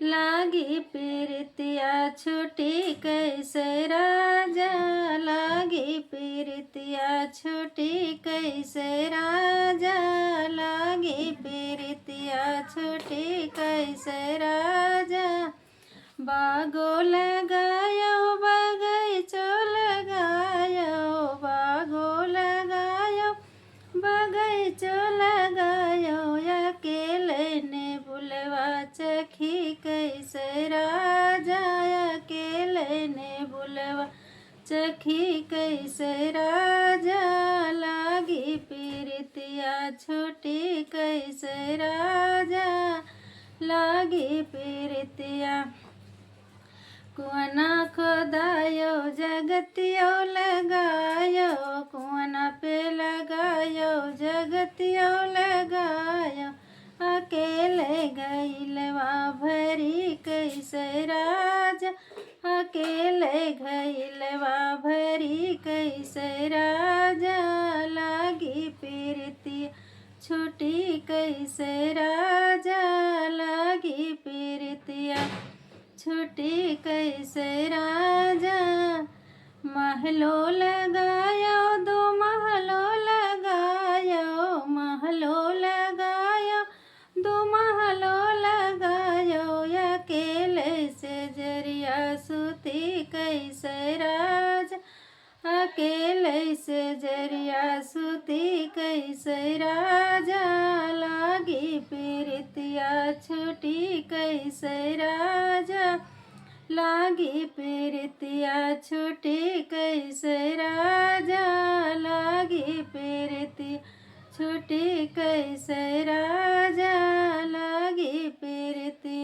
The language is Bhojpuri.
लागी पीरितिया छुटी कैसे राजा, लागी पीरितिया छुटी कैसे राजा, लागी पीरितिया छुटी कैसे राजा। बागो लगायो बगैचो लगायो, बागो लगायो बगैचो लगायो, अकेले ने बुलवा चखी कैसे राजा, अकेले ने बुलवा चखी कैसे राजा। लागी पीरितिया छुटी कैसे राजा, लागी पीरितिया। कुआना खोदायो जगतियो लगायो, कुआना पे लगायो जगतियो लगायो, अकेले गइलवा भरी कैसे राजा, अकेले गइलवा भरी कैसे राजा। लागी पीरितिया छुटी कैसे राजा, लागी पीरितिया छुटी कैसे राजा। महलो लगायो दो महलो लगायो, महलो लगायो दो महलो लगायो, अकेले से जरिया सुती कैसे राजा, अकेले से जरिया सुती कैसे राजा। लागी पीरितिया छुटी कैसे राजा, लागी पीरितिया छुटी कैसे राजा, लागी पीरितिया छुटी कैसे राजा, लागी पीरितिया।